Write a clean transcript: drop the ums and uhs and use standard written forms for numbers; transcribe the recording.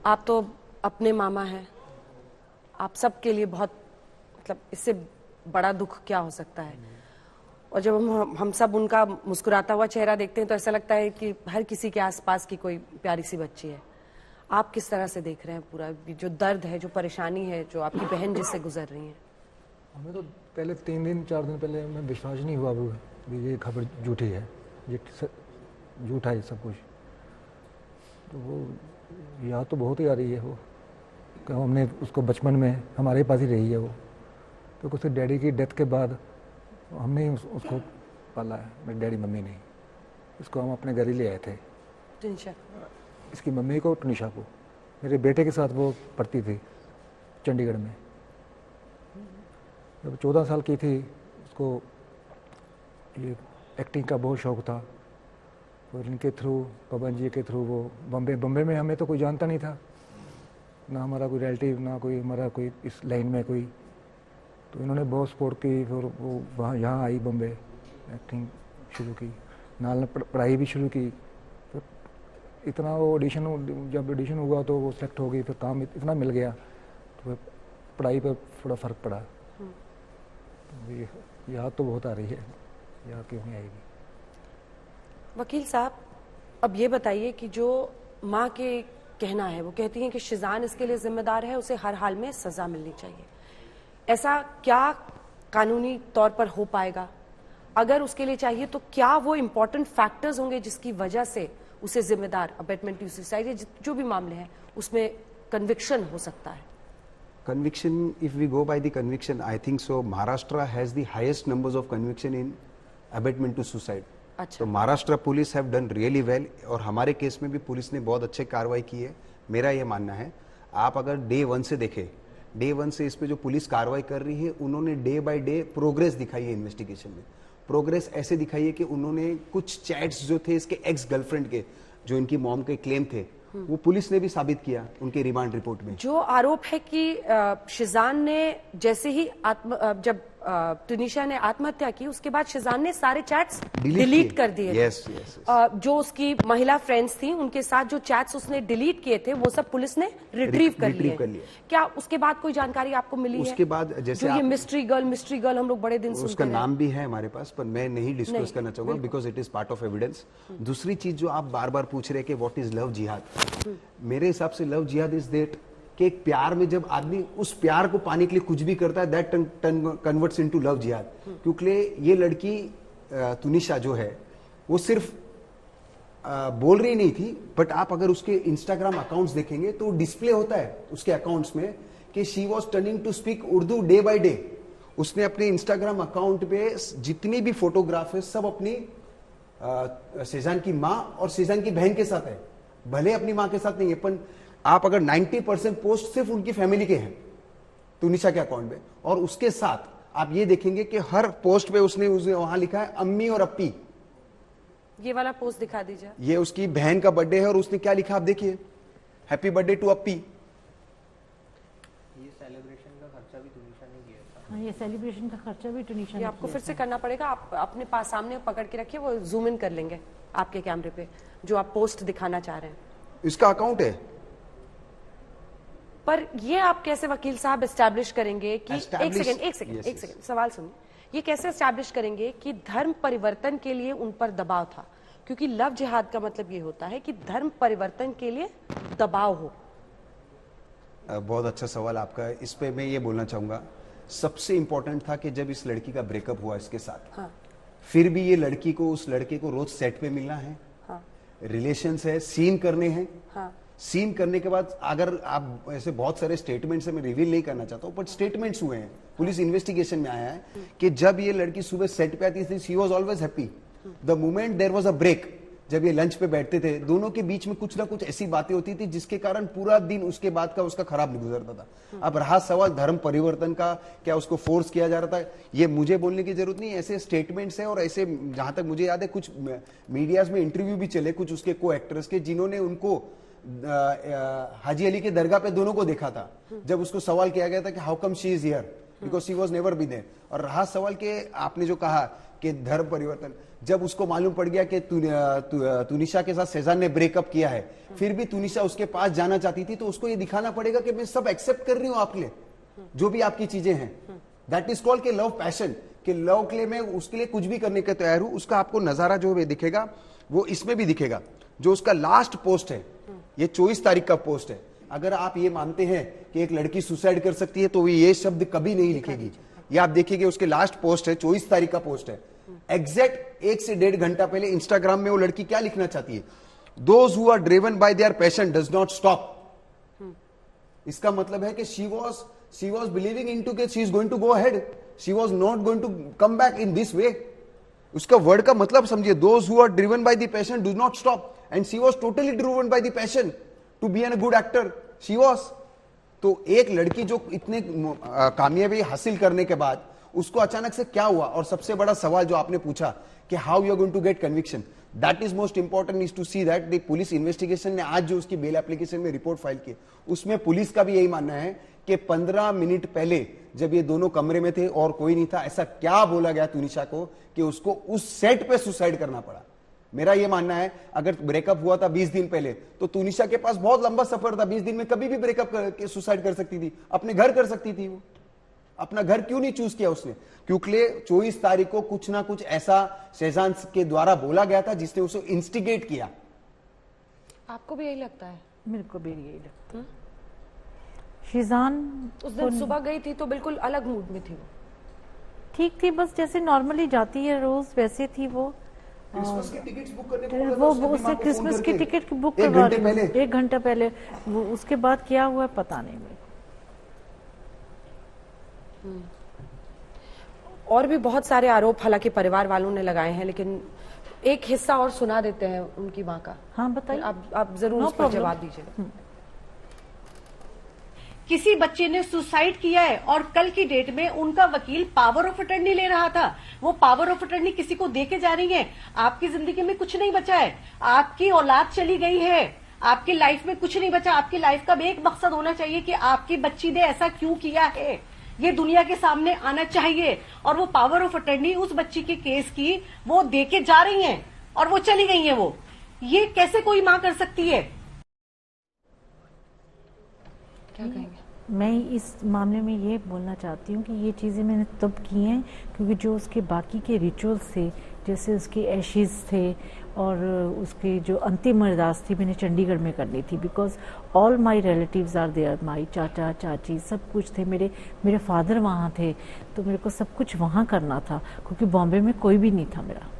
आप तो अपने मामा हैं, आप सबके लिए बहुत, मतलब इससे बड़ा दुख क्या हो सकता है। और जब हम सब उनका मुस्कुराता हुआ चेहरा देखते हैं तो ऐसा लगता है कि हर किसी के आसपास की कोई प्यारी सी बच्ची है। आप किस तरह से देख रहे हैं पूरा जो दर्द है, जो परेशानी है, जो आपकी बहन जिससे गुजर रही है? हमें तो पहले 3 दिन 4 दिन पहले हमें विश्वास नहीं हुआ वो ये खबर झूठी है, ये झूठा है सब कुछ। तो वो याद तो बहुत ही आ रही है वो, हमने उसको बचपन में हमारे पास ही रही है वो। तो उसके डैडी की डेथ के बाद हमने ही उसको पाला है, मेरी डैडी मम्मी ने। इसको हम अपने घर ही ले आए थे, इसकी मम्मी को, टुनिशा को। मेरे बेटे के साथ वो पढ़ती थी चंडीगढ़ में। जब 14 साल की थी उसको ये एक्टिंग का बहुत शौक़ था, और इनके थ्रू, पवन जी के थ्रू वो बम्बे में हमें तो कोई जानता नहीं था, ना हमारा कोई रिलेटिव, ना कोई हमारा कोई इस लाइन में कोई। तो इन्होंने बहुत सपोर्ट की, फिर वो वहाँ यहाँ आई बम्बे, एक्टिंग शुरू की, नाल पढ़ाई भी शुरू की। फिर इतना वो ऑडिशन, जब ऑडिशन हुआ तो वो सेलेक्ट हो गई, फिर काम इतना मिल गया, तो फिर पढ़ाई पर थोड़ा फ़र्क पड़ा। तो याद तो बहुत आ रही है, याद क्यों नहीं आएगी। वकील साहब, अब ये बताइए कि जो माँ के कहना है, वो कहती हैं कि शिजान इसके लिए जिम्मेदार है, उसे हर हाल में सजा मिलनी चाहिए। ऐसा क्या कानूनी तौर पर हो पाएगा? अगर उसके लिए चाहिए तो क्या वो इंपॉर्टेंट फैक्टर्स होंगे जिसकी वजह से उसे जिम्मेदार, अबेटमेंट टू सुसाइड, जो भी मामले हैं उसमें कन्विक्शन हो सकता है? Conviction, if we go by the conviction, I think so Maharashtra has the highest numbers of conviction in abatement to suicide. अच्छा। तो Maharashtra police have done really well, और हमारे केस में भी पुलिस ने बहुत अच्छे कार्रवाई की है। मेरा ये मानना है, आप अगर डे 1 से देखें, डे 1 से इस पे जो पुलिस कार्रवाई कर रही है, उन्होंने डे बाय डे प्रोग्रेस दिखाई है इन्वेस्टिगेशन में। प्रोग्रेस ऐसे दिखाई है कि उन्होंने कुछ चैट्स जो थे इसके एक्स गर्लफ्रेंड के, जो इनकी मॉम के क्लेम थे, वो पुलिस ने भी साबित किया उनके रिमांड रिपोर्ट में। जो आरोप है कि शिजान ने जैसे ही जब टुनिशा ने आत्महत्या की, उसके बाद शिजान ने सारे चैट्स डिलीट कर दिए। yes, जो उसकी महिला फ्रेंड्स थी उनके साथ जो चैट्स उसने डिलीट किए थे, वो सब पुलिस ने रिट्रीव कर लिए। क्या उसके बाद कोई जानकारी आपको मिली उसके है? बाद जैसे जो ये मिस्ट्री गर्ल हम लोग बड़े दिन सुनते उसका हैं, नाम भी है हमारे पास, पर मैं नहीं डिस्क्लोज करना चाहूंगा because it is part of evidence. दूसरी चीज जो आप बार बार पूछ रहे हैं कि व्हाट इज लव जिहाद, मेरे हिसाब से लव जिहाद इज दैट कि एक प्यार में जब आदमी उस प्यार को पाने के लिए कुछ भी करता है, दैट कन्वर्ट्स इनटू लव जिहाद। क्योंकि ये लड़की तुनिशा जो है वो सिर्फ बोल रही नहीं थी, बट आप अगर उसके इंस्टाग्राम अकाउंट्स देखेंगे तो डिस्प्ले होता है उसके अकाउंट्स में कि she was turning to speak Urdu day by day. उसने अपने इंस्टाग्राम अकाउंट पे जितनी भी फोटोग्राफ है सब अपनी शेजान की माँ और शेजान की बहन के साथ है, भले अपनी माँ के साथ नहीं है, पर आप अगर 90% पोस्ट सिर्फ उनकी फैमिली के हैं तुनिशा के अकाउंट में। और उसके साथ आप ये देखेंगे कि हर पोस्ट पे उसने वहां लिखा है अम्मी और अप्पी। ये वाला पोस्ट दिखा दीजिए। ये उसकी बहन का बर्थडे है और उसने क्या लिखा आप देखिए, हैप्पी बर्थडे टू अप्पी। ये सेलिब्रेशन का खर्चा भी तुनिशा ने किया था। हाँ, ये सेलिब्रेशन का खर्चा भी तुनिशा ने किया। आपको फिर से करना पड़ेगा, आप अपने पास सामने पकड़ के रखिए, वो जूम इन कर लेंगे आपके कैमरे पे जो आप पोस्ट दिखाना चाह रहे हैं। इसका अकाउंट है, पर ये आप कैसे वकील साहब एस्टैब्लिश करेंगे कि एक सेकंड सवाल सुनिए, ये कैसे एस्टैब्लिश करेंगे कि धर्म परिवर्तन के लिए उन पर दबाव था? क्योंकि लव जिहाद का मतलब ये होता है कि धर्म परिवर्तन के लिए दबाव हो। बहुत अच्छा सवाल आपका। इस पे मैं ये बोलना चाहूंगा, सबसे इंपॉर्टेंट था कि जब इस लड़की का ब्रेकअप हुआ इसके साथ, हाँ। फिर भी ये लड़की को, उस लड़के को रोज सेट पे मिलना है, हाँ। रिलेशंस है, सीन करने हैं, हाँ। सीन करने के बाद अगर आप ऐसे बहुत सारे स्टेटमेंट्स मैं रिवील नहीं करना चाहता हूँ, बट स्टेटमेंट्स हुए हैं, पुलिस इन्वेस्टिगेशन में आया है कि जब ये लड़की सुबह सेट पे आती थी, she was always happy. The moment there was a break, जब ये लंच पे बैठते थे, दोनों के बीच में कुछ ना कुछ ऐसी बातें होती थी जिसके कारण पूरा दिन उसके बाद का उसका खराब नहीं गुजरता था। अब रहा सवाल धर्म परिवर्तन का, क्या उसको फोर्स किया जा रहा था, ये मुझे बोलने की जरूरत नहीं। ऐसे स्टेटमेंट्स है और ऐसे, जहां तक मुझे याद है, कुछ मीडियाज में इंटरव्यू भी चले कुछ उसके को एक्टर्स के, जिन्होंने उनको हाजी अली के दरगाह पे दोनों को देखा था, जब उसको सवाल किया गया था कि how come she is here, because she was never been there. और रहा सवाल कि आपने जो कहा कि धर्म परिवर्तन, जब उसको मालूम पड़ गया कि तुनिशा के साथ सेजान ने ब्रेकअप किया है, फिर भी तुनिशा उसके पास जाना चाहती थी, तो उसको ये दिखाना पड़ेगा कि मैं सब एक्सेप्ट कर रही हूं आपके लिए, जो भी आपकी चीजें हैं। दैट इज कॉल्ड के लव पैशन, कि लव के लिए मैं उसके लिए कुछ भी करने के तैयार हूं। उसका आपको नजारा जो दिखेगा वो इसमें भी दिखेगा। जो उसका लास्ट पोस्ट है, ये 24 तारीख का पोस्ट है। अगर आप ये मानते हैं कि एक लड़की सुसाइड कर सकती है, तो वो ये शब्द कभी नहीं लिखेगी। ये आप देखिएगे, उसके लास्ट पोस्ट है, 24 तारीख का पोस्ट है। एग्जैक्ट 1 से 1.5 घंटा पहले इंस्टाग्राम में वो लड़की क्या लिखना चाहती है? Those who are driven by their passion does not stop. इसका मतलब है कि she was believing into that she is going to go ahead, she was not going to come back in this way। उसका word का मतलब समझिए, those who are driven by the passion do not stop, and she was totally driven by the passion to be a good actor, she was। तो एक लड़की जो इतने कामयाबी हासिल करने के बाद उसको अचानक से क्या हुआ, और सबसे बड़ा सवाल जो आपने पूछा कि how you are going to get conviction, that is most important is to see that the police investigation ने आज जो उसकी बेल एप्लीकेशन में रिपोर्ट फाइल की, उसमें पुलिस का भी यही मानना है कि 15 मिनट पहले जब ये दोनों कमरे में थे और कोई नहीं था, ऐसा क्या बोला गया तुनिशा को कि उसको उस सेट पे सुसाइड करना पड़ा। मेरा ये मानना है, अगर ब्रेकअप हुआ था 20 दिन पहले, तो तुनिशा के पास बहुत लंबा सफर था। 20 दिन में कभी भी ब्रेकअप करके सुसाइड कर सकती थी, अपने घर कर सकती थी। वो अपना घर क्यों नहीं चूज किया उसने? क्योंकि 24 तारीख को कुछ ना कुछ ऐसा शेजान के द्वारा बोला गया था जिसने उसे इंस्टिगेट किया। आपको भी यही लगता है? मेरे को भी यही लगता है। शेजान उस दिन सुबह गई थी तो बिल्कुल अलग मूड में थी वो। ठीक थी, बस जैसे नॉर्मली जाती है रोज वैसे थी वो। क्रिसमस की टिकट्स बुक करने को वो उसने क्रिसमस की टिकट बुक करवा ली 1 घंटा पहले। वो उसके बाद क्या हुआ पता नहीं मेरे को। और भी बहुत सारे आरोप हालांकि परिवार वालों ने लगाए हैं, लेकिन एक हिस्सा और सुना देते हैं उनकी मां का। हाँ बताइए। आप जरूर उस पर जवाब दीजिए। किसी बच्चे ने सुसाइड किया है और कल की डेट में उनका वकील पावर ऑफ अटर्नी ले रहा था। वो पावर ऑफ अटर्नी किसी को देके जा रही है। आपकी जिंदगी में कुछ नहीं बचा है, आपकी औलाद चली गई है, आपकी लाइफ में कुछ नहीं बचा। आपकी लाइफ का भी एक मकसद होना चाहिए कि आपकी बच्ची ने ऐसा क्यों किया है, ये दुनिया के सामने आना चाहिए। और वो पावर ऑफ अटर्नी उस बच्ची के केस की वो देके जा रही हैं और वो चली गई हैं। वो ये कैसे कोई मां कर सकती है? क्या कहेंगे? मैं इस मामले में ये बोलना चाहती हूँ कि ये चीज़ें मैंने तब की हैं क्योंकि जो उसके बाकी के रिचुअल्स थे, जैसे उसके एशेज थे और उसकी जो अंतिम अरदास थी, मैंने चंडीगढ़ में करनी थी। Because all my relatives are there, my चाचा चाची सब कुछ थे, मेरे फादर वहाँ थे, तो मेरे को सब कुछ वहाँ करना था क्योंकि बॉम्बे में कोई भी नहीं था मेरा।